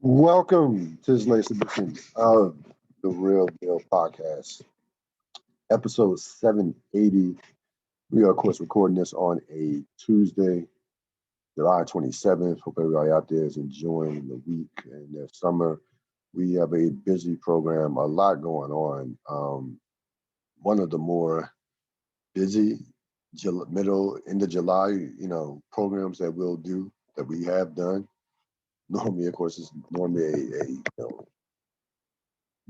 Welcome to this latest edition of the Real Deal Podcast, episode 780. We are, of course, recording this on a Tuesday, July 27th. Hope everybody out there is enjoying the week and their summer. We have a busy program, a lot going on. One of the more busy middle, end of July, programs that we'll do, that we have done. Normally, of course, it's normally a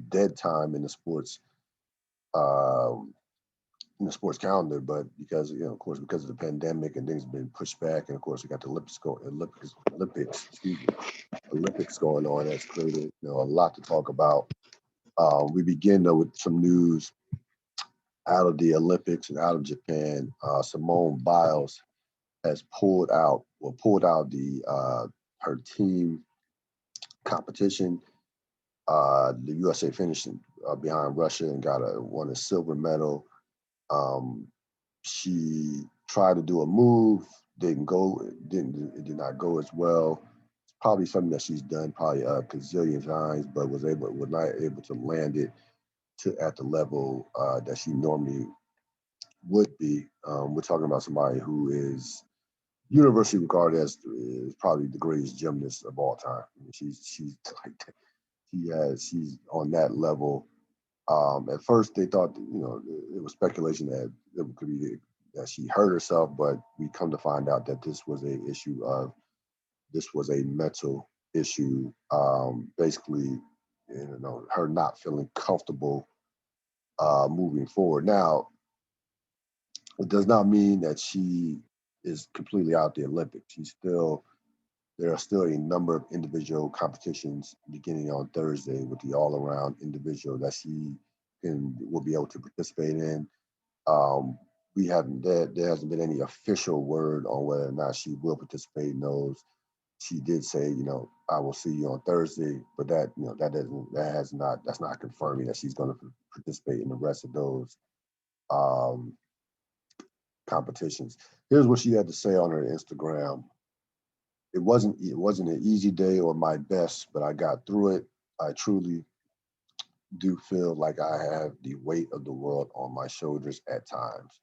dead time um, in the sports calendar, but because of course, because of the pandemic and things have been pushed back, and of course, we got the Olympics going on. That's created a lot to talk about. We begin though with some news out of the Olympics and out of Japan. Simone Biles has pulled out the her team competition. The USA finished behind Russia and won a silver medal. She tried to do a move, it did not go as well. It's probably something that she's done probably a gazillion times, but was not able to land it at the level that she normally would be. We're talking about somebody who is universally regarded as is probably the greatest gymnast of all time. I mean, she's like she's on that level. At first, they thought it was speculation that it could be that she hurt herself, but we come to find out that this was a mental issue. Basically, her not feeling comfortable moving forward. Now, it does not mean that she is completely out the Olympics. There are still a number of individual competitions beginning on Thursday with the all-around individual that she will be able to participate in. There hasn't been any official word on whether or not she will participate in those. She did say, I will see you on Thursday, but that's not confirming that she's going to participate in the rest of those um, competitions. Here's what she had to say on her Instagram. It wasn't an easy day or my best, but I got through it. I truly do feel like I have the weight of the world on my shoulders at times.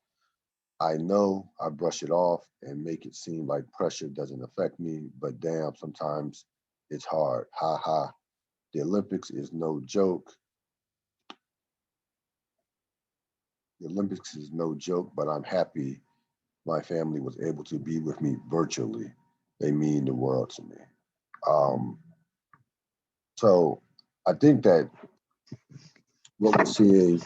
I know I brush it off and make it seem like pressure doesn't affect me, but damn, sometimes it's hard. Ha ha. The Olympics is no joke. The Olympics is no joke, but I'm happy my family was able to be with me virtually. They mean the world to me. Um, so I think that what we're seeing,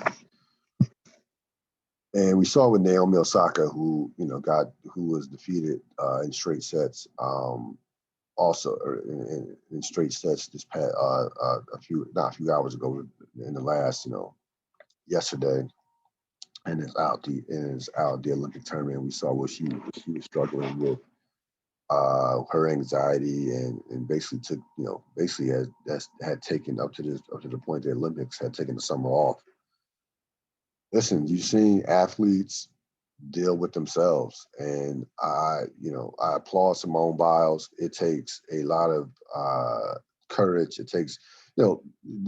and we saw with Naomi Osaka, who was defeated in straight sets, also in straight sets this past not a few hours ago, in the last yesterday, and is out the Olympic tournament. We saw what she was struggling with, her anxiety, and basically had taken up to the point the Olympics had taken the summer off. Listen, you've seen athletes deal with themselves, and I applaud Simone Biles. It takes a lot of courage. It takes, the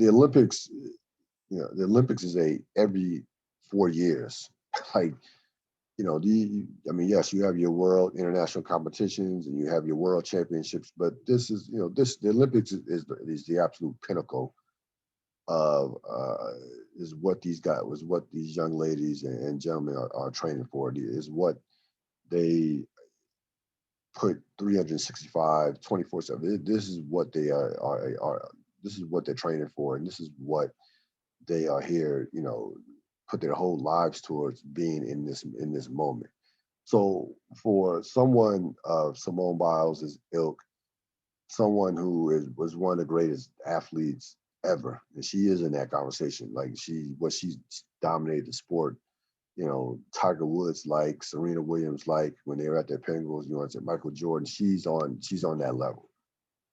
Olympics. The Olympics is every 4 years. Like, yes, you have your world international competitions and you have your world championships, but the Olympics is the absolute pinnacle of was what these young ladies and gentlemen are training for. Is what they put 365, 24/7. This is what they are. This is what they're training for, and this is what they are here. Put their whole lives towards being in this moment. So for someone of Simone Biles' ilk, someone who was one of the greatest athletes ever, and she is in that conversation. Like she's dominated the sport. Tiger Woods, like Serena Williams, like when they were at their pinnacles. Michael Jordan. She's on that level.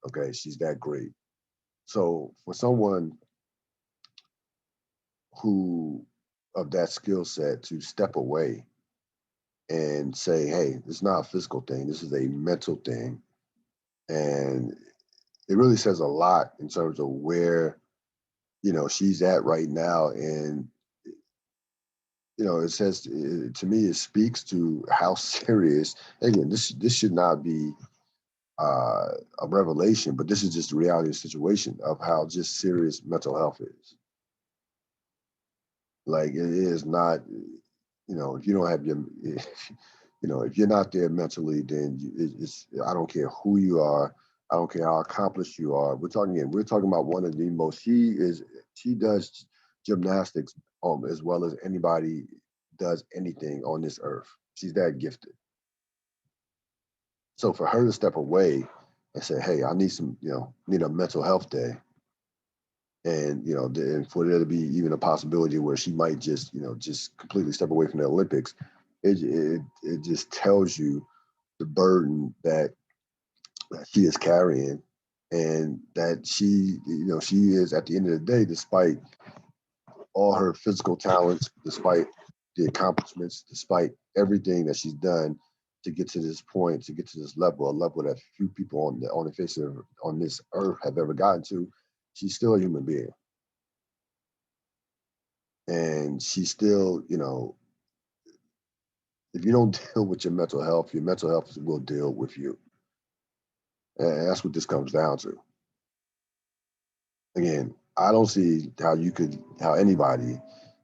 Okay, she's that great. So for someone who of that skill set to step away and say, hey, it's not a physical thing. This is a mental thing. And it really says a lot in terms of where, she's at right now. And, it says, to me, it speaks to how serious, again, this should not be a revelation, but this is just the reality of the situation of how just serious mental health is. Like, it is not, if you don't have your, if you're not there mentally, then I don't care who you are. I don't care how accomplished you are. We're talking about one of the most, she does gymnastics as well as anybody does anything on this earth. She's that gifted. So for her to step away and say, hey, I need need a mental health day. And, and for there to be even a possibility where she might just completely step away from the Olympics, it just tells you the burden that she is carrying, and that she is, at the end of the day, despite all her physical talents, despite the accomplishments, despite everything that she's done to get to this point, to get to this level, a level that few people on the face of on this earth have ever gotten to, she's still a human being. And she's still, if you don't deal with your mental health will deal with you. And that's what this comes down to. Again, I don't see how anybody,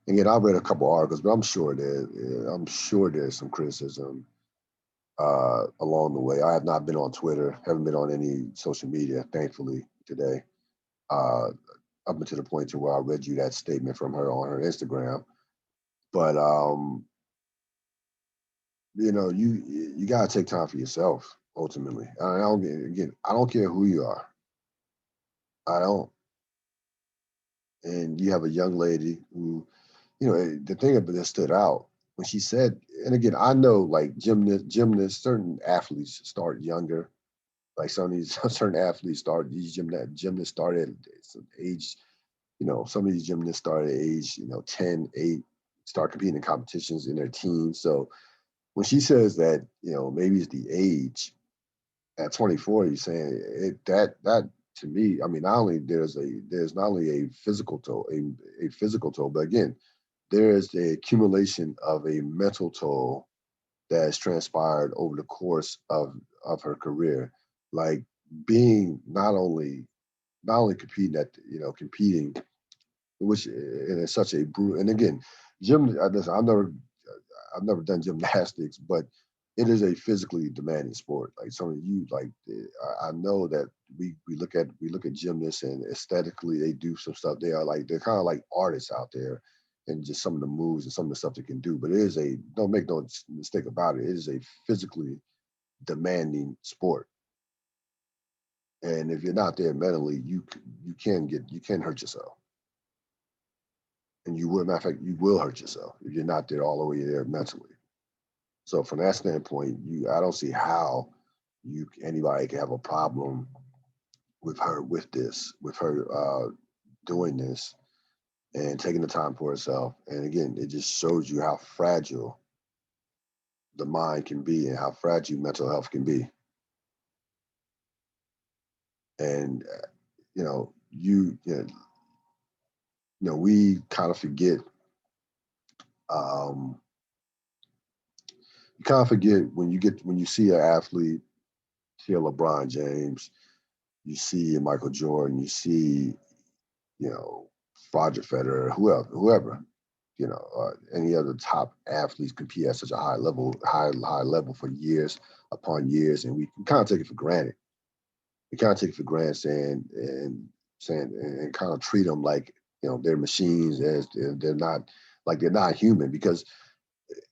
again, I've read a couple articles, but I'm sure there's some criticism along the way. I have not been on Twitter, haven't been on any social media, thankfully, today. Up until the point to where I read you that statement from her on her Instagram. But you gotta take time for yourself ultimately. I don't care who you are. I don't. And you have a young lady who, the thing that stood out when she said, and again, I know like gymnasts, certain athletes start younger. Like some of these certain athletes gymnasts started at some age, some of these gymnasts start at age, 10, 8, start competing in competitions in their teens. So when she says that, maybe it's the age at 24, you're saying that to me, I mean, not only there's not only a physical toll, a physical toll, but again, there is the accumulation of a mental toll that has transpired over the course of her career. Like being not only competing, which and it's such a brutal. And again, I've never done gymnastics, but it is a physically demanding sport. Like some of you, like I know that we look at gymnasts, and aesthetically they do some stuff. They're kind of like artists out there, and just some of the moves and some of the stuff they can do. But don't make no mistake about it. It is a physically demanding sport, and if you're not there mentally, you can hurt yourself. And matter of fact, you will hurt yourself if you're not there all the way there mentally. So from that standpoint, I don't see how anybody can have a problem with her doing this and taking the time for herself. And again, it just shows you how fragile the mind can be and how fragile mental health can be. And we kind of forget. You kind of forget when you see an athlete, see a LeBron James, you see a Michael Jordan, you see, Roger Federer, whoever, any other top athletes compete at such a high level for years upon years, and we kind of take it for granted. We kind of take it for granted, saying and kind of treat them like they're machines, as they're not, like they're not human, because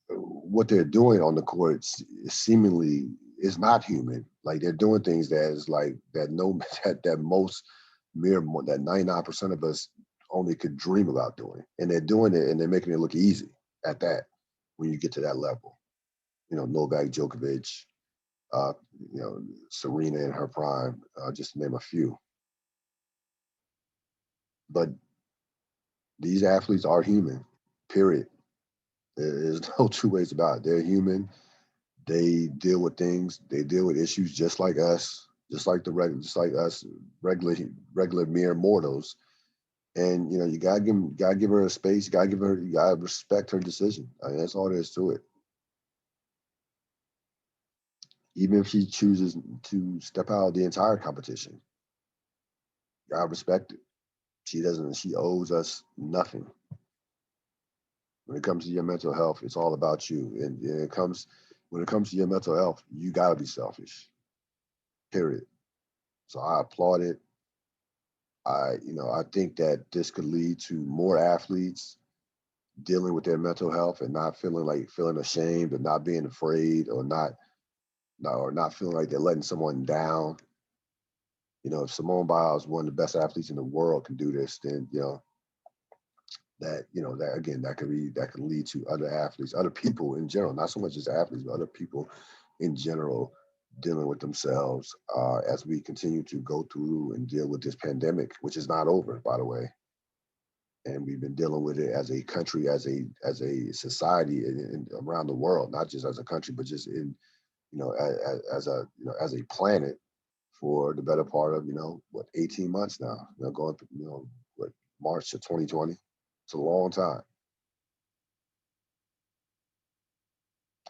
what they're doing on the court seemingly is not human. Like they're doing things that is like that most that 99% of us only could dream about doing, and they're doing it and they're making it look easy at that. When you get to that level, Novak Djokovic, Serena in her prime, just to name a few. But these athletes are human, period. There's no two ways about it. They're human. They deal with things. They deal with issues just like us, just like us regular mere mortals. And you gotta give her a space. You gotta respect her decision. I mean, that's all there is to it. Even if she chooses to step out of the entire competition, you gotta respect it. She doesn't. She owes us nothing. When it comes to your mental health, it's all about you. And when it comes to your mental health, you gotta be selfish. Period. So I applaud it. I think that this could lead to more athletes dealing with their mental health and not feeling ashamed or not being afraid or not feeling like they're letting someone down. If Simone Biles, one of the best athletes in the world, can do this, then that again that could lead to other athletes, other people in general, not so much as athletes, but other people in general dealing with themselves as we continue to go through and deal with this pandemic, which is not over, by the way. And we've been dealing with it as a country, as a society around the world, not just as a country, but just in as a planet for the better part of 18 months now. Going through what, March of 2020. It's a long time.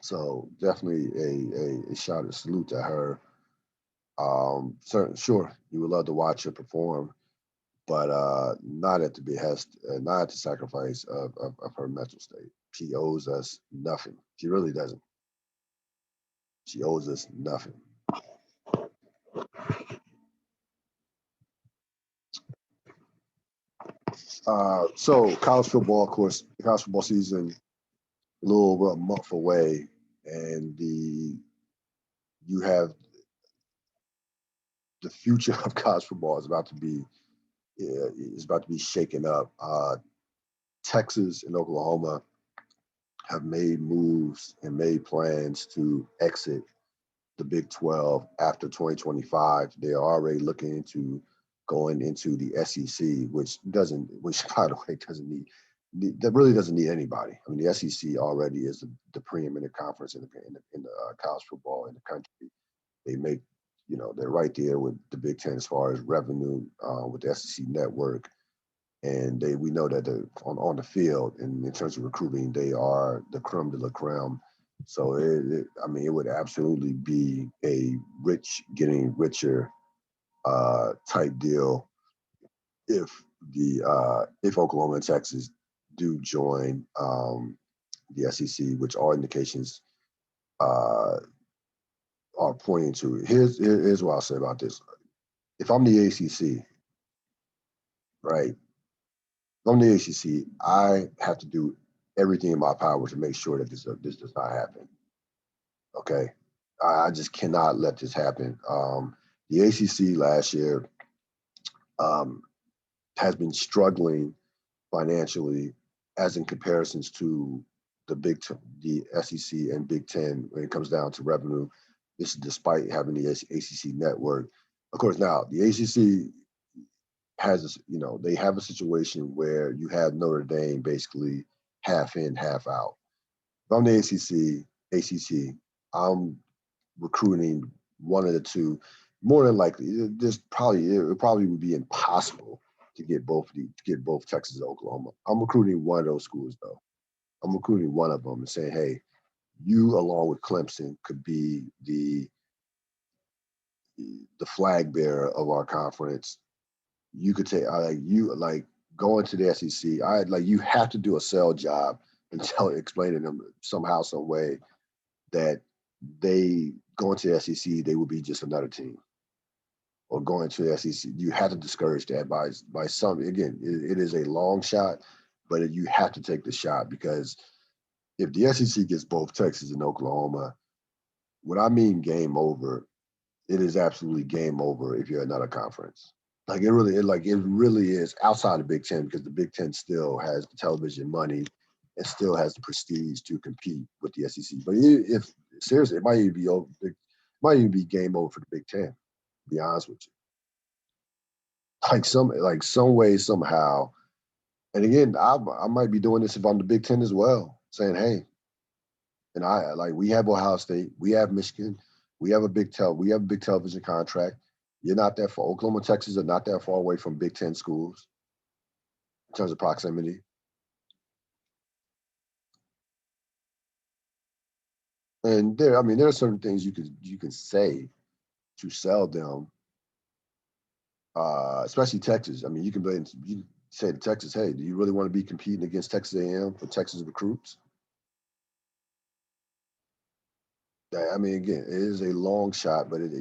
So definitely a shout of salute to her. Sure, you would love to watch her perform, but not at the behest, not at the sacrifice of her mental state. She owes us nothing. She really doesn't. She owes us nothing. So college football, of course, college football season, a little over a month away, and you have the future of college football is about to be shaken up. Texas and Oklahoma have made moves and made plans to exit the Big 12 after 2025. They are already looking into going into the SEC, which by the way that really doesn't need anybody. I mean, the SEC already is the preeminent conference in the college football in the country. They make, they're right there with the Big Ten as far as revenue with the SEC network, and we know that on the field and in terms of recruiting, they are the creme de la creme. So it would absolutely be a rich getting richer type deal if Oklahoma and Texas do join the SEC, which all indications uh, are pointing to. Here's what I'll say about this. If I'm the ACC, right? If I'm the ACC, I have to do everything in my power to make sure that this does not happen. Okay, I just cannot let this happen. The ACC last year um, has been struggling financially, as in comparisons to the SEC and Big Ten when it comes down to revenue. This is despite having the ACC network. Of course, now the ACC they have a situation where you have Notre Dame basically half in, half out. If I'm the ACC, I'm recruiting one of the two. More than likely, it probably would be impossible to get both Texas and Oklahoma. I'm recruiting one of those schools though. I'm recruiting one of them and saying, hey, you along with Clemson could be the flag bearer of our conference. You could take going to the SEC. You have to do a sell job and explain to them somehow, some way that they going to the SEC, they would be just another team. Or going to the SEC, you have to discourage that by some. Again, it is a long shot, but you have to take the shot because if the SEC gets both Texas and Oklahoma, when I mean game over, it is absolutely game over if you're another conference. It really is outside of Big Ten because the Big Ten still has the television money and still has the prestige to compete with the SEC. But if seriously, it might even be over. It might even be game over for the Big Ten. To be honest with you, some way somehow. And again, I might be doing this if I'm the Big Ten as well, saying, hey, we have Ohio State, we have Michigan, we have a big television contract. You're not that far. Oklahoma and Texas are not that far away from Big Ten schools in terms of proximity. And there are certain things you can say to sell them, especially Texas. I mean, you can say to Texas, hey, do you really want to be competing against Texas A&M for Texas recruits? I mean, again, it is a long shot, but if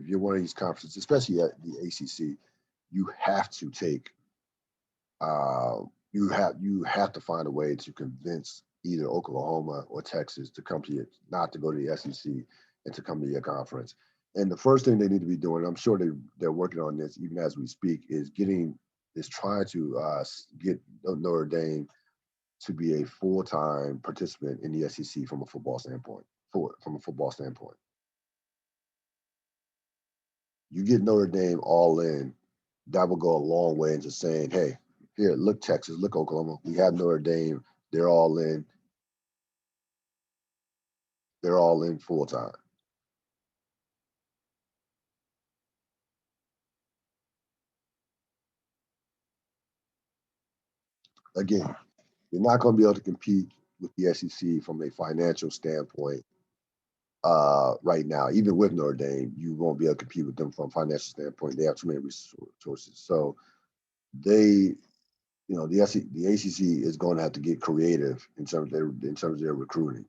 you're one of these conferences, especially at the ACC, you have to take, you have to find a way to convince either Oklahoma or Texas to come to you, not to go to the SEC and to come to your conference. And the first thing they need to be doing, I'm sure they're working on this even as we speak, is trying to get Notre Dame to be a full-time participant in the SEC from a football standpoint. From a football standpoint, you get Notre Dame all in, that will go a long way into saying, hey, here, look Texas, look Oklahoma, we have Notre Dame, they're all in, full time. Again, you're not going to be able to compete with the SEC from a financial standpoint right now. Even with Notre Dame, you won't be able to compete with them from a financial standpoint. They have too many resources. So they, the ACC is going to have to get creative in terms of their recruiting,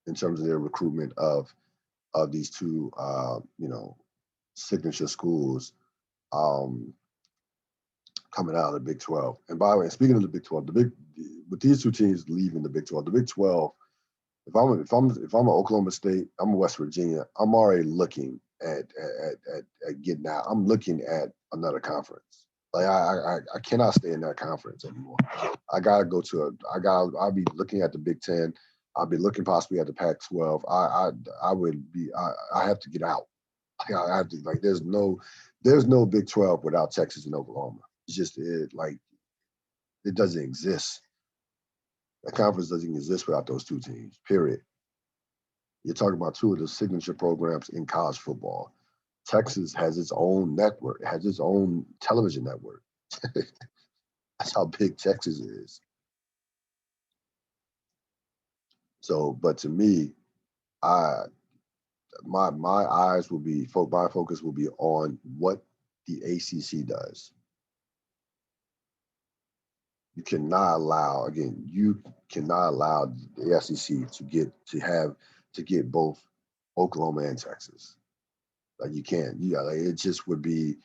in terms of their recruitment of these two, signature schools coming out of the Big 12. And by the way, speaking of the Big 12, with these two teams leaving the Big 12, the Big 12, if I'm an Oklahoma State, I'm a West Virginia, I'm already looking at getting out. I'm looking at another conference. Like I cannot stay in that conference anymore. I gotta go to I'll be looking at the Big 10. I'll be looking possibly at the Pac-12. I have to get out. I have to, like, there's no Big 12 without Texas and Oklahoma. It's just it doesn't exist. The conference doesn't exist without those two teams. Period. You're talking about two of the signature programs in college football. Texas has its own network, it has its own television network. That's how big Texas is. So, but to me, I my eyes will be my focus will be on what the ACC does. You cannot allow the SEC to get both Oklahoma and Texas. Like, you can't. Like, it just would be.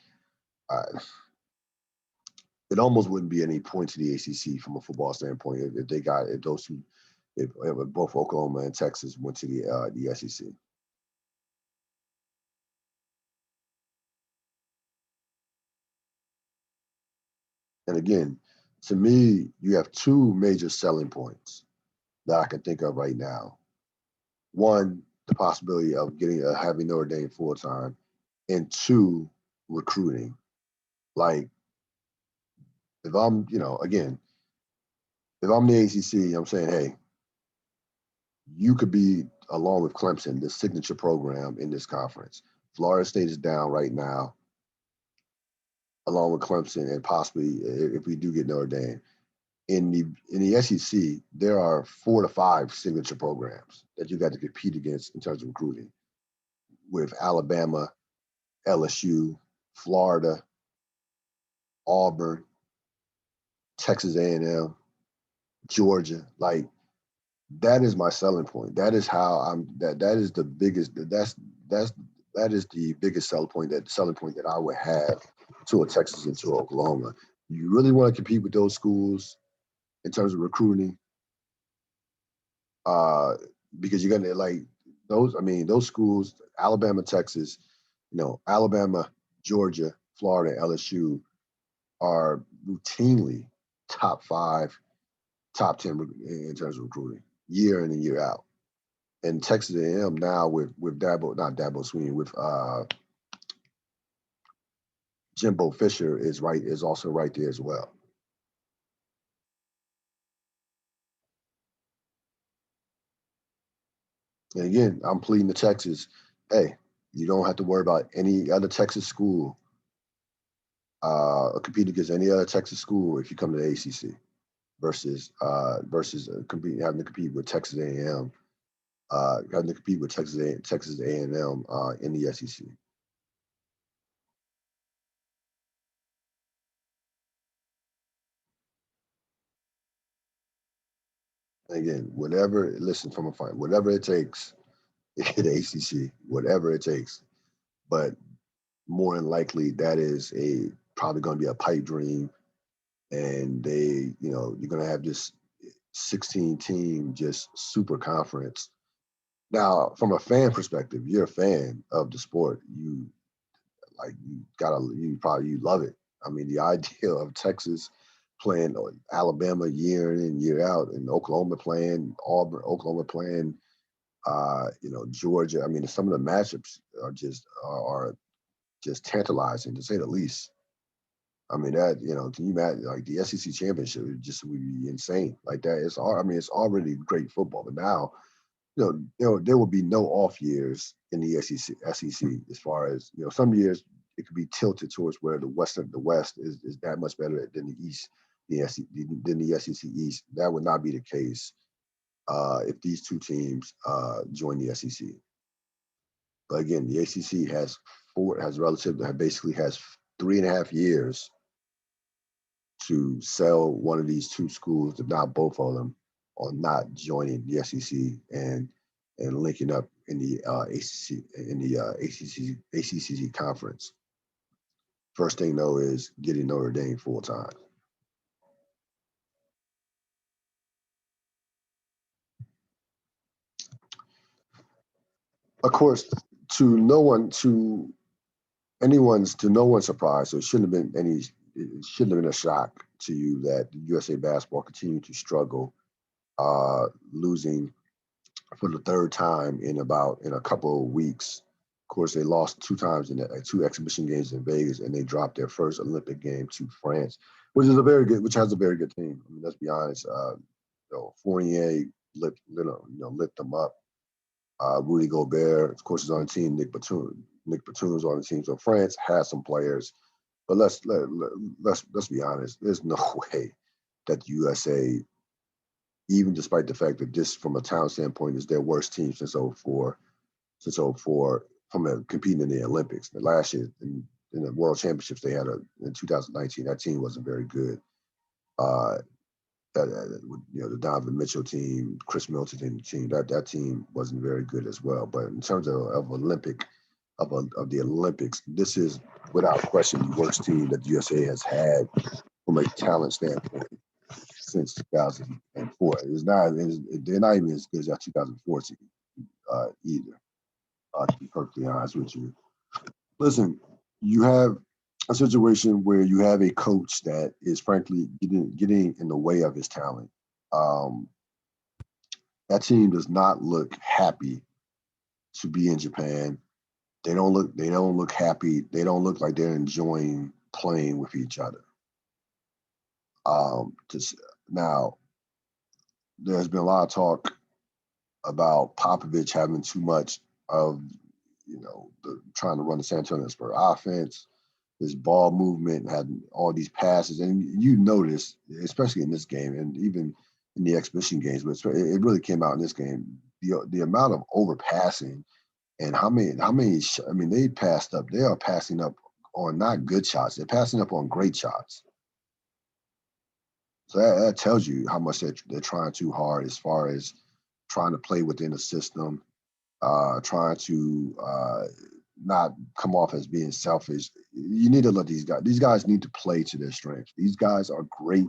It almost wouldn't be any point to the ACC from a football standpoint if both Oklahoma and Texas went to the SEC. And again, to me, you have two major selling points that I can think of right now. One, the possibility of having Notre Dame full time, and two, recruiting. Like, if I'm, again, if I'm the ACC, I'm saying, hey, you could be, along with Clemson, the signature program in this conference. Florida State is down right now, along with Clemson, and possibly if we do get Notre Dame. In the SEC, there are 4 to 5 signature programs that you got to compete against in terms of recruiting, with Alabama, LSU, Florida, Auburn, Texas A&M, Georgia. Like, that is my selling point. That is how that is the biggest. That is the biggest selling point that I would have to a Texas and to Oklahoma. You really want to compete with those schools in terms of recruiting, because you're gonna, like, those. I mean, those schools, Alabama, Texas, Alabama, Georgia, Florida, LSU, are routinely top 5, top 10 in terms of recruiting, year in and year out. And Texas A&M now with not Dabo Sweeney, with Jimbo Fisher is also right there as well. And again, I'm pleading to Texas, hey, You don't have to worry about any other Texas school compete against any other Texas school if you come to the ACC versus having to compete with Texas A&M, having to compete with Texas A&M in the SEC. And again, whatever it takes to get the ACC, whatever it takes. But more than likely, that is probably going to be a pipe dream, and you're going to have this 16 team just super conference. Now, from a fan perspective, you're a fan of the sport. You love it. I mean, the idea of Texas playing Alabama year in and year out, and Oklahoma playing Auburn, Oklahoma playing Georgia. I mean, some of the matchups are just tantalizing to say the least. I mean, can you imagine, like, the SEC championship would be insane like that. It's already great football, but now, there will be no off years in the SEC as far as, some years it could be tilted towards where the West is that much better than the East, than the SEC East. That would not be the case if these two teams join the SEC. But again, the ACC basically has 3.5 years to sell one of these two schools, if not both of them, on not joining the SEC and linking up in the ACC conference. First thing though is getting Notre Dame full time. Of course, to no one's surprise, so it shouldn't have been a shock to you that USA basketball continued to struggle, losing for the third time in a couple of weeks. Of course, they lost 2 times in two exhibition games in Vegas, and they dropped their first Olympic game to France, which has a very good team. I mean, let's be honest. Fournier lit them up. Rudy Gobert, of course, is on the team. Nick Batum is on the team. So France has some players, but let's be honest. There's no way that the USA, even despite the fact that this, from a talent standpoint, is their worst team since 04, from competing in the Olympics. The last year in the World Championships they had in 2019, that team wasn't very good. The Donovan Mitchell team, Chris Middleton team, that team wasn't very good as well. But in terms of the Olympics, this is without question the worst team that the USA has had from a talent standpoint since 2004. They're not even as good as that 2004 team either. To be perfectly honest with you, listen, you have a situation where you have a coach that is frankly getting in the way of his talent. That team does not look happy to be in Japan. They don't look happy. They don't look like they're enjoying playing with each other. Now, there's been a lot of talk about Popovich having too much of, trying to run the San Antonio Spurs offense. This ball movement had all these passes, and you notice, especially in this game, and even in the exhibition games, but it really came out in this game. The amount of overpassing and how many. I mean, they passed up. They are passing up on not good shots. They're passing up on great shots. So that tells you how much they're trying too hard as far as trying to play within the system, trying to not come off as being selfish. You need to let these guys need to play to their strengths. These guys are great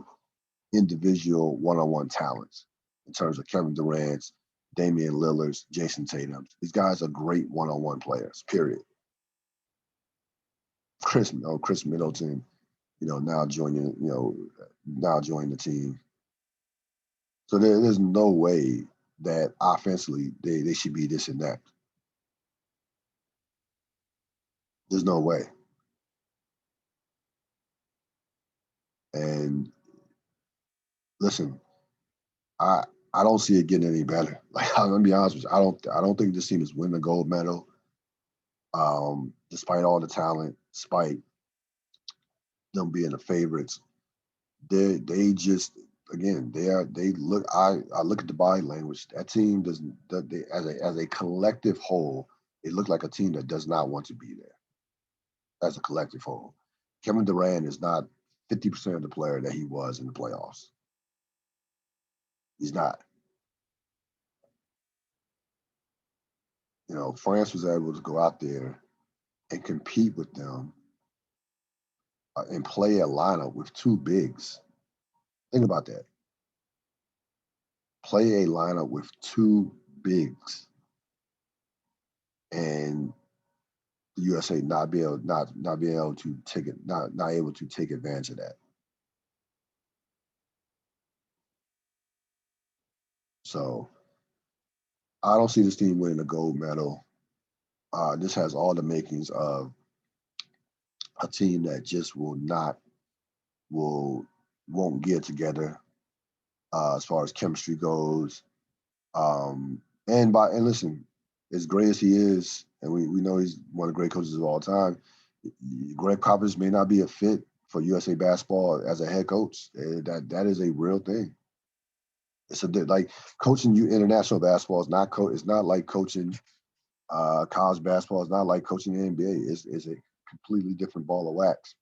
individual one-on-one talents in terms of Kevin Durant's, Damian Lillard's, Jason Tatum's. These guys are great one-on-one players, period. Chris Middleton, now joining the team. So there's no way that offensively they should be this and that. There's no way. And listen, I don't see it getting any better. Like, I'm gonna be honest with you, I don't think this team is winning a gold medal. Despite all the talent, despite them being the favorites, they just again they look. I look at the body language. That team doesn't. They, as a collective whole, it looked like a team that does not want to be there as a collective whole. Kevin Durant is not 50% of the player that he was in the playoffs. He's not. You know, France was able to go out there and compete with them and play a lineup with two bigs. Think about that. Play a lineup with two bigs, and the USA not being able to take it, not able to take advantage of that. So I don't see this team winning a gold medal. This has all the makings of a team that just will won't get together as far as chemistry goes. And listen, as great as he is, and we know he's one of the great coaches of all time, Greg Popovich may not be a fit for USA basketball as a head coach. That is a real thing. It's like coaching you international basketball is not it's not like coaching college basketball. It's not like coaching the NBA. It's a completely different ball of wax.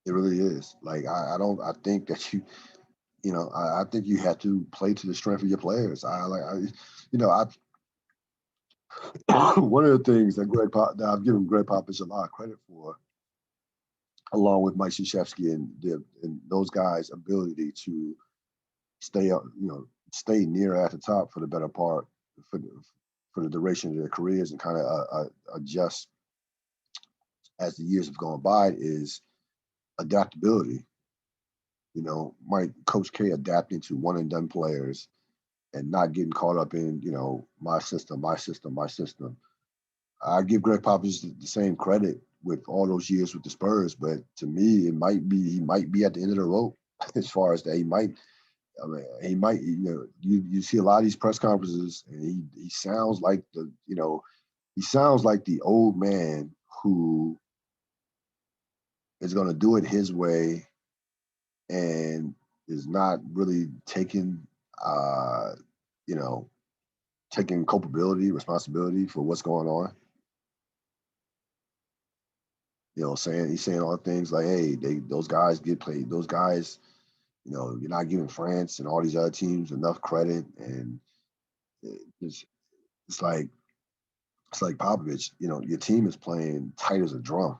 It really is. Like I think that I think you have to play to the strength of your players. One of the things that I've given Greg Popovich a lot of credit for, along with Mike Krzyzewski and those guys' ability to stay up, stay near at the top for the better part for the, for the duration of their careers and kind of adjust as the years have gone by is adaptability. Coach K adapting to one and done players and not getting caught up in, my system, my system, my system. I give Greg Popovich the same credit with all those years with the Spurs, but to me, he might be at the end of the rope as far as that. He might, you see a lot of these press conferences, and he sounds like he sounds like the old man who is going to do it his way and is not really you know, taking culpability, responsibility for what's going on. He's saying all things like, "Hey, those guys get played. Those guys, you're not giving France and all these other teams enough credit." And it's it's like it's like Popovich. Your team is playing tight as a drum.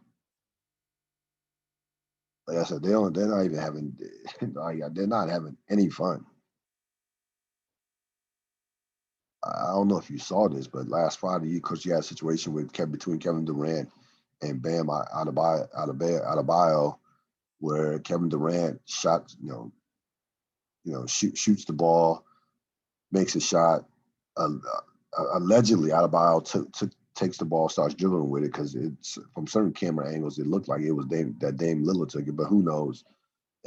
Like I said, they're not even having they're not having any fun. I don't know if you saw this, but last Friday, because you had a situation between Kevin Durant and Bam Adebayo, where Kevin Durant shoots the ball, makes a shot. Allegedly, Adebayo takes the ball, starts dribbling with it because it's from certain camera angles, it looked like it was Dame Lillard took it, but who knows?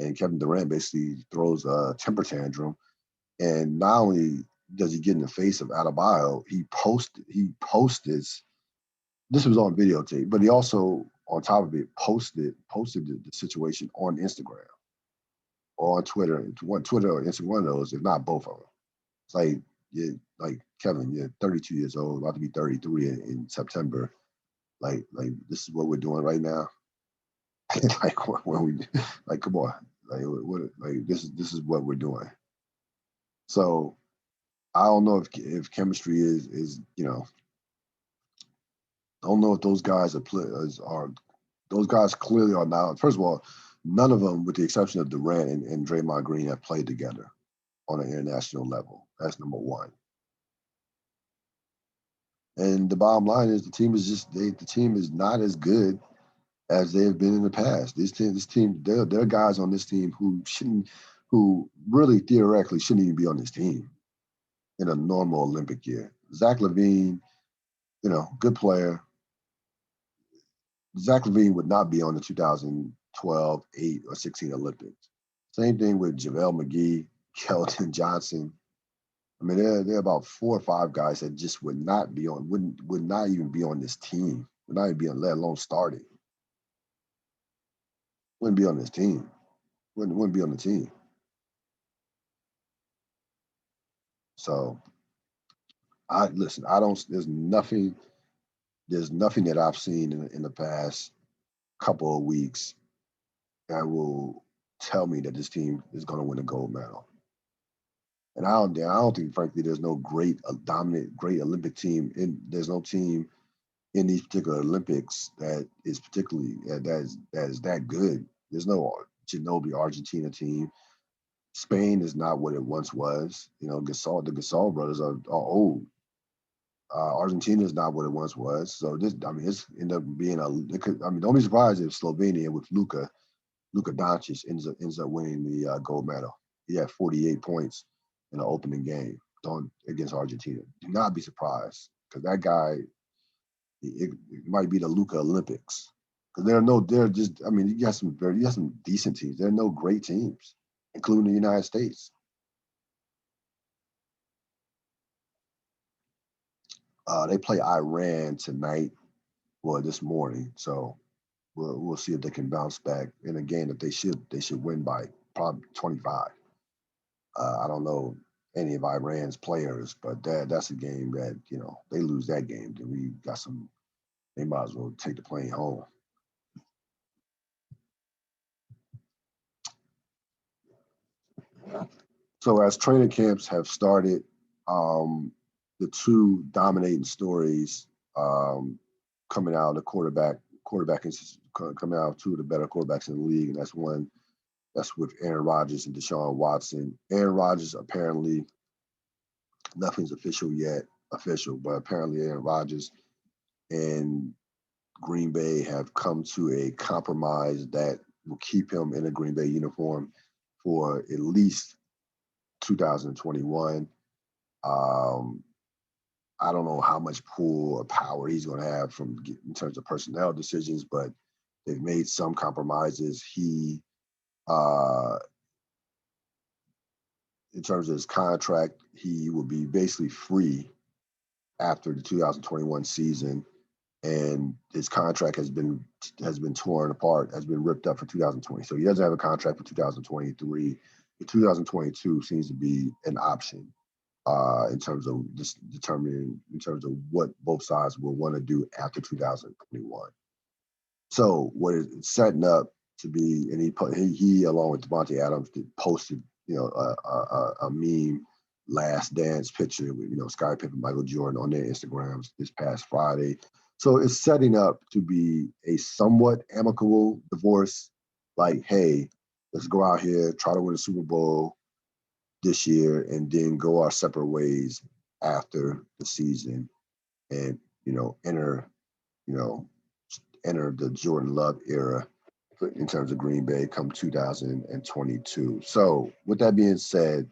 And Kevin Durant basically throws a temper tantrum, and not only does he get in the face of Adebayo, he posted. This was on videotape, but he also, on top of it, posted the situation on Instagram or on Twitter, Twitter or Instagram, one of those, if not both of them. It's like Kevin, you're 32 years old, about to be 33 in September. Like this is what we're doing right now. Like when we like, come on, this is what we're doing. So I don't know if chemistry is I don't know if those guys are those guys clearly are not. First of all, none of them, with the exception of Durant and Draymond Green, have played together on an international level. That's number one. And the bottom line is the team is not as good as they have been in the past. This team, there are guys on this team who really theoretically shouldn't even be on this team in a normal Olympic year. Zach LaVine, good player. Zach LaVine would not be on the 2012, 8, or 16 Olympics. Same thing with JaVale McGee, Keldon Johnson. I mean, there are about 4 or 5 guys that just would not be on, would not even be on this team, would not even be on, let alone starting. Wouldn't be on this team. Wouldn't be on the team. So I listen. I don't. There's nothing. There's nothing that I've seen in the past couple of weeks that will tell me that this team is going to win a gold medal. And I don't think, frankly, there's no great, dominant, great Olympic team. There's no team in these particular Olympics that is particularly that is that good. There's no Ginobili Argentina team. Spain is not what it once was. You know, the Gasol brothers are old. Argentina is not what it once was. So this, I mean, it's ended up being don't be surprised if Slovenia with Luka Doncic ends up winning the gold medal. He had 48 points in the opening game against Argentina. Do not be surprised because that guy, it might be the Luka Olympics. Because they're just, I mean, you got some decent teams. There are no great teams, including the United States. They play Iran tonight, well, this morning. So we'll see if they can bounce back in a game that they should win by probably 25. I don't know any of Iran's players, but that's a game that, they lose that game, then we got some. They might as well take the plane home. So as training camps have started, the two dominating stories coming out of the quarterback is coming out of two of the better quarterbacks in the league, and that's with Aaron Rodgers and Deshaun Watson. Aaron Rodgers, apparently nothing's official, but apparently Aaron Rodgers and Green Bay have come to a compromise that will keep him in a Green Bay uniform for at least 2021. I don't know how much pull or power he's going to have in terms of personnel decisions, but they've made some compromises. He, in terms of his contract, he will be basically free after the 2021 season, and his contract has been torn apart, has been ripped up for 2020. So he doesn't have a contract for 2023. The 2022 seems to be an option in terms of determining in terms of what both sides will want to do after 2021. So what it's setting up to be, and he along with Devontae Adams posted, a meme last dance picture with, Scottie Pippen, Michael Jordan on their Instagrams this past Friday. So it's setting up to be a somewhat amicable divorce. Like, hey, let's go out here, try to win a Super Bowl this year, and then go our separate ways after the season, and enter the Jordan Love era in terms of Green Bay come 2022. So with that being said,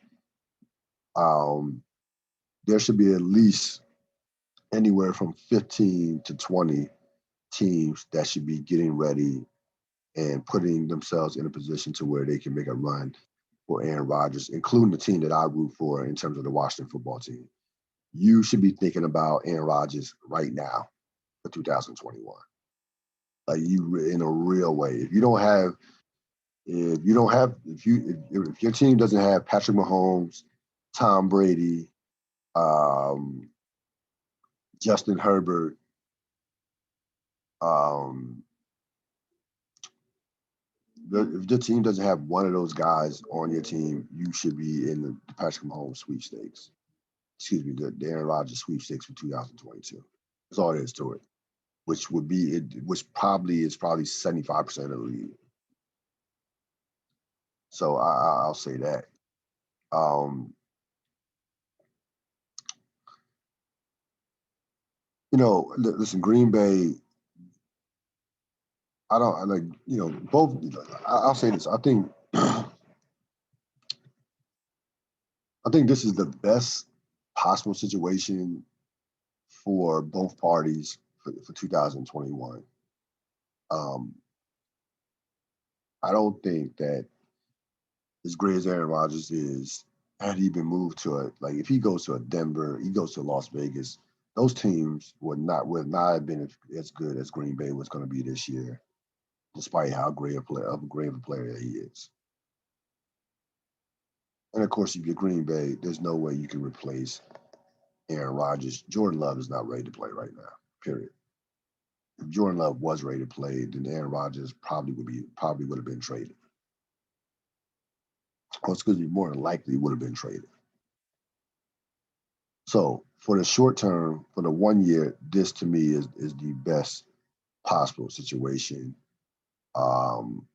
there should be at least anywhere from 15 to 20 teams that should be getting ready and putting themselves in a position to where they can make a run for Aaron Rodgers, including the team that I root for in terms of the Washington football team. You should be thinking about Aaron Rodgers right now for 2021. Like, you, in a real way. If your team doesn't have Patrick Mahomes, Tom Brady, Justin Herbert, if the team doesn't have one of those guys on your team, you should be in the Patrick Mahomes sweepstakes. Excuse me, the Aaron Rodgers sweepstakes for 2022. That's all there is to it. Which would be it, which probably is 75% of the league. So I'll say that. Listen, Green Bay. I don't like, both. I'll say this. I think this is the best possible situation for both parties for 2021. I don't think that, as great as Aaron Rodgers is, had he been moved to if he goes to a Denver, he goes to Las Vegas, those teams would not have been as good as Green Bay was going to be this year, despite how great of a player that he is. And of course, if you're Green Bay, there's no way you can replace Aaron Rodgers. Jordan Love is not ready to play right now. Period. If Jordan Love was ready to play, then Aaron Rodgers probably would have been traded. Well, it's because he more than likely would have been traded. So for the short term, for the 1 year, this to me is the best possible situation um,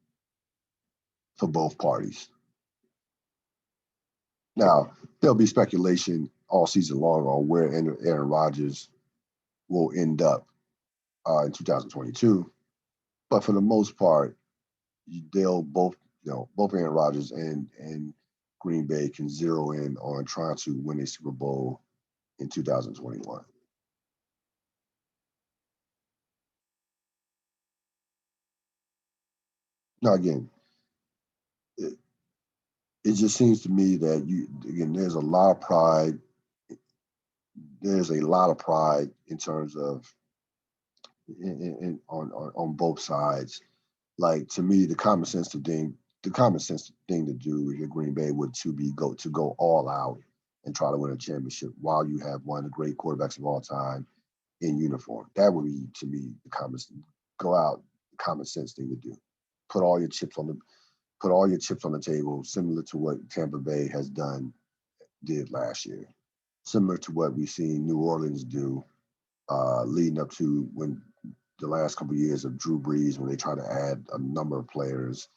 for both parties. Now, there'll be speculation all season long on where Aaron Rodgers will end up in 2022. But for the most part, they'll both Aaron Rodgers and Green Bay can zero in on trying to win a Super Bowl in 2021. Now, again, it, it just seems to me that there's a lot of pride. There's a lot of pride in terms of on both sides. Like to me, the common sense thing to do with your Green Bay would to go all out and try to win a championship while you have one of the great quarterbacks of all time in uniform. That would be to me the go out common sense thing to do. Put all your chips on the put all your chips on the table, similar to what Tampa Bay did last year, similar to what we've seen New Orleans do leading up to when the last couple of years of Drew Brees, when they tried to add a number of players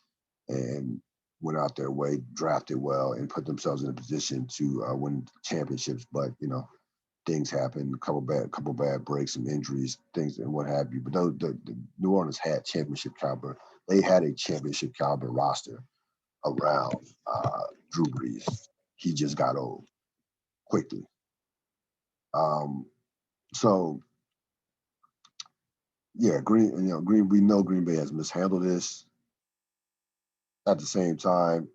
and went out their way, drafted well, and put themselves in a position to win championships. But things happen, a couple bad breaks, some injuries, things and what have you. But the New Orleans had championship caliber. They had a championship caliber roster around Drew Brees. He just got old quickly. Um, so yeah, Green. We know Green Bay has mishandled this. At the same time,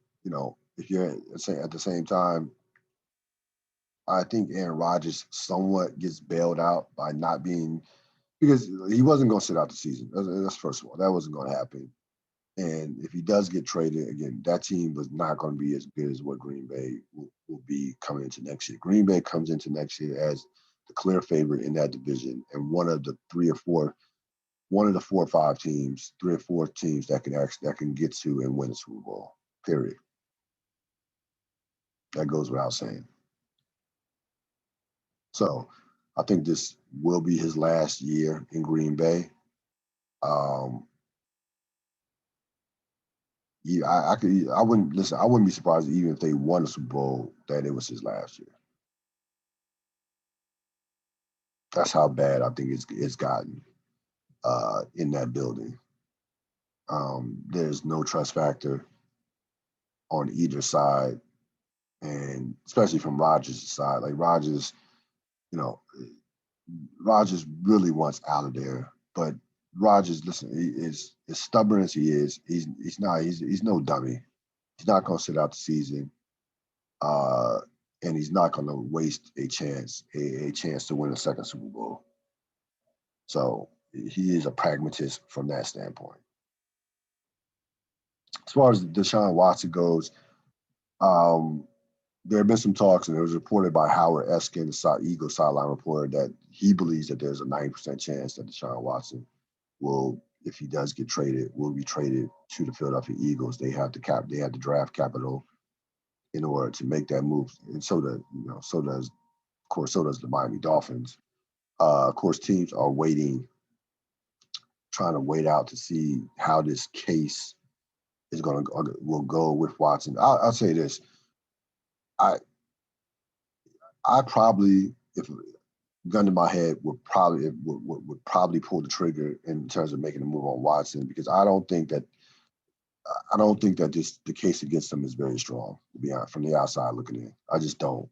if you're at the same time, I think Aaron Rodgers somewhat gets bailed out by not being because he wasn't going to sit out the season. That's first of all, that wasn't going to happen. And if he does get traded again, that team was not going to be as good as what Green Bay will be coming into next year. Green Bay comes into next year as the clear favorite in that division and one of the 4 or 5 teams, 3 or 4 teams that can get to and win the Super Bowl. Period. That goes without saying. So I think this will be his last year in Green Bay. Um, yeah, I wouldn't listen. I wouldn't be surprised even if they won the Super Bowl that it was his last year. That's how bad I think it's gotten in that building. There's no trust factor on either side, and especially from Rodgers' side. Like you know, Rodgers really wants out of there, but Rodgers, listen, he is as stubborn as he is. He's no dummy. He's not going to sit out the season, uh, and he's not going to waste a chance to win a second Super Bowl. So he is a pragmatist from that standpoint. As far as Deshaun Watson goes, um, there have been some talks, and it was reported by Howard Eskin, the Eagles sideline reporter, that he believes that there's a 90% chance that Deshaun Watson will, if he does get traded, will be traded to the Philadelphia Eagles. They have the draft capital in order to make that move, and so does the Miami Dolphins. Of course, teams are trying to wait out to see how this case will go with Watson. I'll say this: I I probably, if gun to my head, would probably pull the trigger in terms of making a move on Watson because I don't think that the case against him is very strong. To be honest, from the outside looking in, I just don't.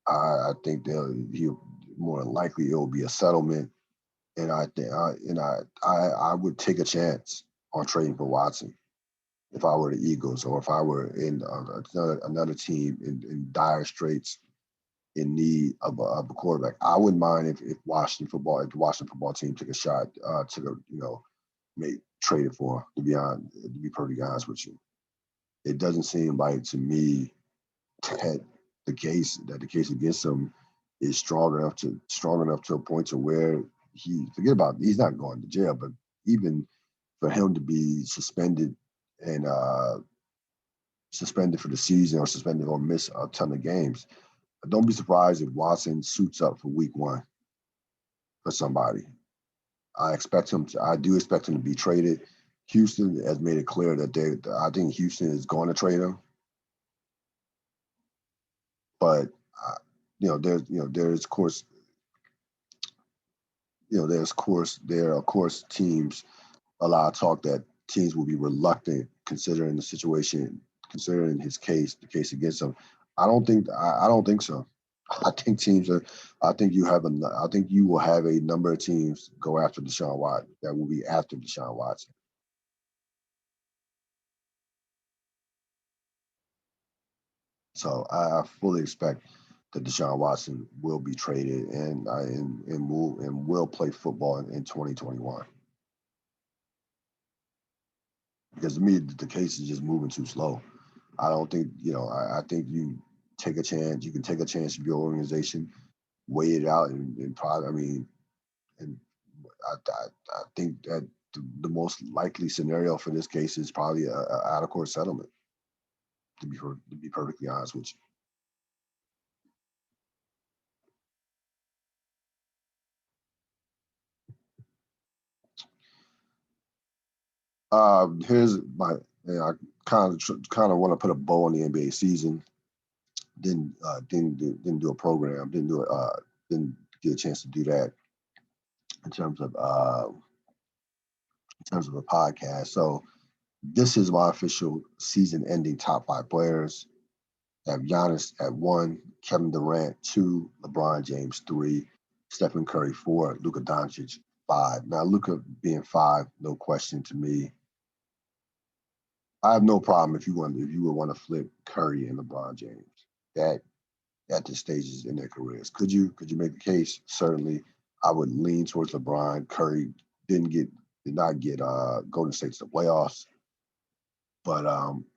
I think he more than likely it will be a settlement, and I think I would take a chance on trading for Watson. if I were the Eagles or if I were in another team in dire straits in need of a quarterback. I wouldn't mind if if the Washington football team took a shot, took a traded for him, to be perfectly honest with you. It doesn't seem like to me that the case against him is strong enough to a point to where he's not going to jail, but even for him to be suspended and suspended for the season or suspended or miss a ton of games. Don't be surprised if Watson suits up for week one for somebody. I do expect him to be traded. Houston has made it clear that I think Houston is going to trade him. But, there's of course, there are of course teams, a lot of talk that teams will be reluctant considering the situation, considering the case against him. I don't think so. I think teams are. I think you will have a number of teams go after Deshaun Watson that will be after Deshaun Watson. So I fully expect that Deshaun Watson will be traded and will play football in 2021. Because to me, the case is just moving too slow. I don't think I think you take a chance. You can take a chance with your organization, weigh it out, and probably. I mean, and I think that the most likely scenario for this case is probably a out of court settlement. To be perfectly honest with you. Here's my. I kind of want to put a bow on the NBA season. Didn't do a program. Didn't get a chance to do that in terms of a podcast. So this is my official season-ending top 5 players. I have Giannis at 1, Kevin Durant 2, LeBron James 3, Stephen Curry 4, Luka Doncic 5. Now Luka being 5, no question to me. I have no problem if you would want to flip Curry and LeBron James. That at this stages in their careers. Could you make the case? Certainly, I would lean towards LeBron. Curry did not get Golden State to the playoffs, but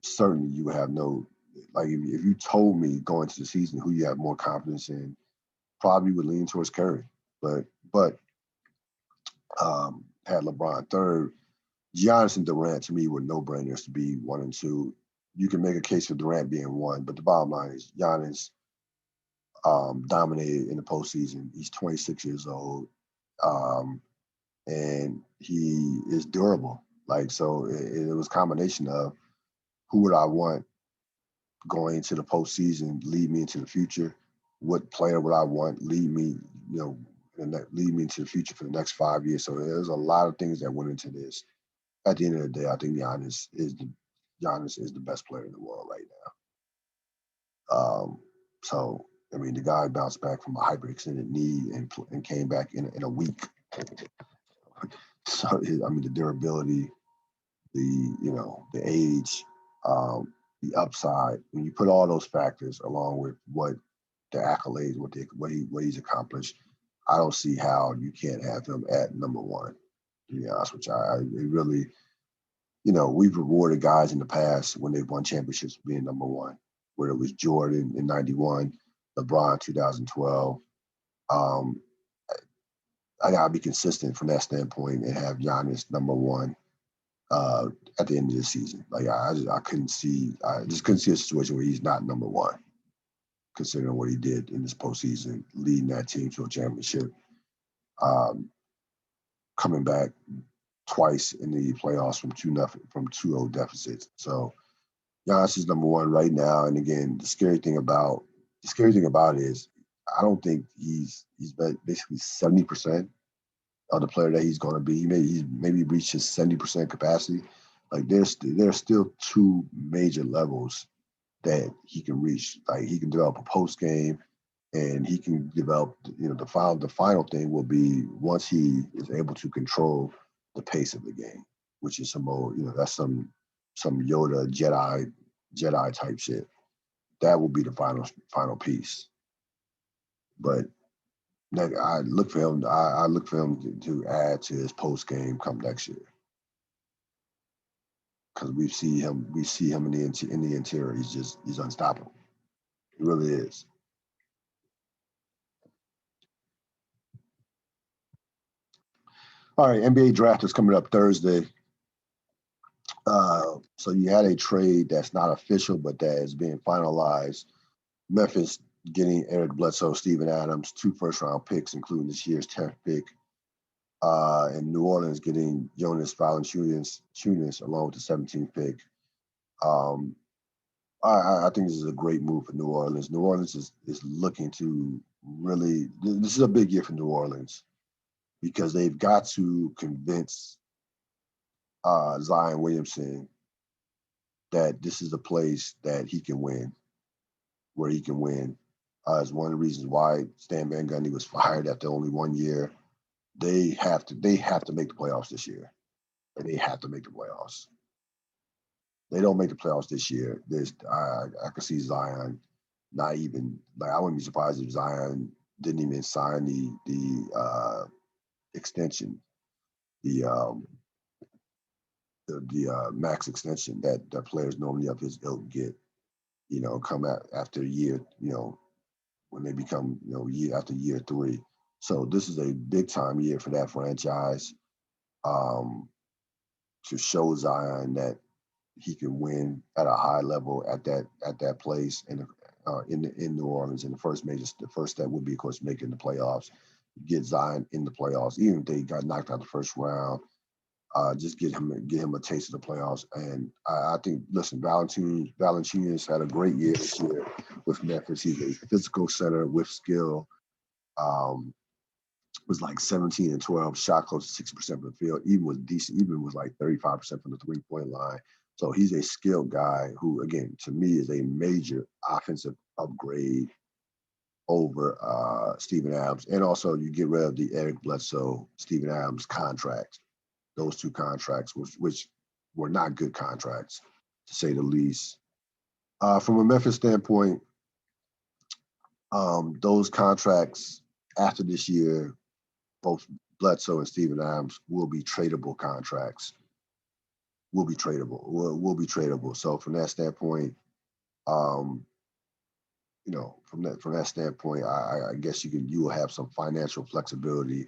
certainly you would have no like if you told me going into the season who you have more confidence in, probably would lean towards Curry. But had LeBron third, Giannis and Durant to me were no brainers to be 1 and 2. You can make a case for Durant being 1, but the bottom line is Giannis dominated in the postseason. He's 26 years old, and he is durable. Like so, it was a combination of who would I want going into the postseason, lead me into the future. What player would I want lead me, lead me into the future for the next 5 years? So there's a lot of things that went into this. At the end of the day, I think Giannis is the best player in the world right now. So I mean, the guy bounced back from a hyperextended knee and came back in a week. So I mean, the durability, the age, the upside. When you put all those factors along with what the accolades, what he's accomplished, I don't see how you can't have him at number 1. To be honest with you, it really, we've rewarded guys in the past when they've won championships being number 1, whether it was Jordan in '91, LeBron 2012. Um, I gotta be consistent from that standpoint and have Giannis number 1 at the end of the season. Like I just couldn't see a situation where he's not number 1, considering what he did in this postseason, leading that team to a championship, um, coming back twice in the playoffs from 2-0 deficits. So Giannis is number 1 right now. And again, the scary thing about it is I don't think he's basically 70% of the player that he's going to be. He's maybe reached his 70% capacity. Like there's still 2 major levels that he can reach. Like he can develop a post game, and he can develop. The final thing will be once he is able to control the pace of the game, which is some more. That's some some Yoda Jedi type shit. That will be the final piece. But I look for him. I look for him to add to his post game come next year, because we see him in the interior. He's unstoppable. He really is. All right, NBA draft is coming up Thursday. So you had a trade that's not official, but that is being finalized. Memphis getting Eric Bledsoe, Steven Adams, 2 first-round picks, including this year's 10th pick. And New Orleans getting Jonas Valanciunas along with the 17th pick. I think this is a great move for New Orleans. New Orleans is looking to really – this is a big year for New Orleans because they've got to convince Zion Williamson that this is a place that he can win, where he can win. Is one of the reasons why Stan Van Gundy was fired after only 1 year. They have to make the playoffs this year. And they have to make the playoffs. They don't make the playoffs this year. I could see Zion not even, like, I wouldn't be surprised if Zion didn't even sign the extension, the max extension that players normally of his ilk get, come out after a year, when they become, year after year 3. So this is a big time year for that franchise, to show Zion that he can win at a high level at that place in New Orleans. And the first step would be, of course, making the playoffs. Get Zion in the playoffs, even if they got knocked out the first round. Just get him a taste of the playoffs. And I think, listen, Valanciunas had a great year this year with Memphis. He's a physical center with skill. Was like 17 and 12, shot close to 60% from the field. Even was decent. Even was like 35% from the 3-point line. So he's a skilled guy who, again, to me, is a major offensive upgrade over Steven Adams. And also, you get rid of the Eric Bledsoe, Steven Adams contracts. Those 2 contracts, which were not good contracts, to say the least. From a Memphis standpoint, those contracts after this year, both Bledsoe and Steven Adams will be tradable contracts. Will be tradable. So from that standpoint, from that standpoint, I guess you will have some financial flexibility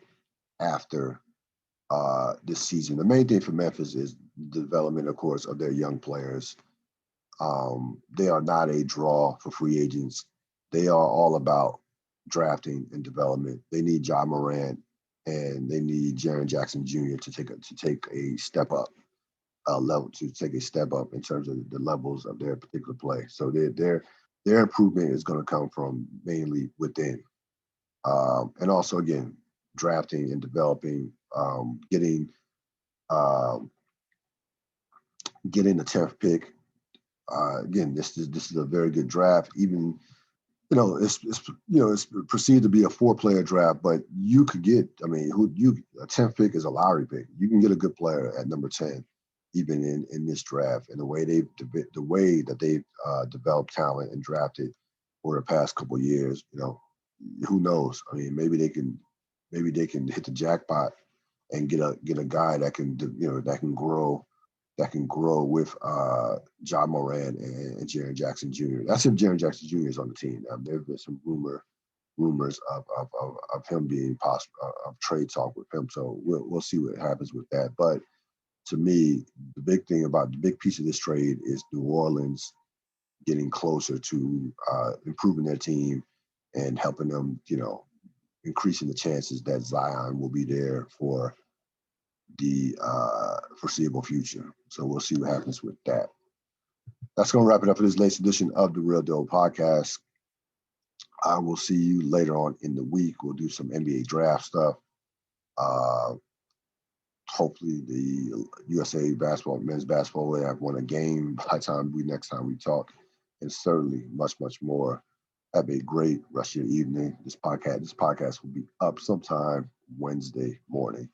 after this season. The main thing for Memphis is the development, of course, of their young players. They are not a draw for free agents. They are all about drafting and development. They need Ja Morant and they need Jaren Jackson Jr. to take a step up in terms of the levels of their particular play. So their improvement is going to come from mainly within, and also, again, drafting and developing, getting the 10th pick. Again, this is a very good draft. Even it's perceived to be a 4-player draft, but you could get, a 10th pick is a lottery pick. You can get a good player at number 10, even in this draft. And the way that they've developed talent and drafted over the past couple of years, who knows? Maybe they can hit the jackpot and get a guy that can grow with Ja Morant and Jaren Jackson Jr. That's if Jaren Jackson Jr. is on the team. There have been some rumors of him being possible, of trade talk with him. So we'll see what happens with that. But to me, the big piece of this trade is New Orleans getting closer to improving their team and helping them, increasing the chances that Zion will be there for the foreseeable future. So we'll see what happens with that. That's going to wrap it up for this latest edition of the Ril Dil Podcast. I will see you later on in the week. We'll do some NBA draft stuff. Hopefully the USA men's basketball will have won a game by the next time we talk, and certainly much, much more. Have a great rest of your evening. This podcast will be up sometime Wednesday morning.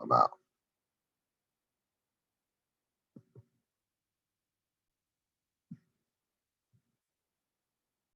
I'm out.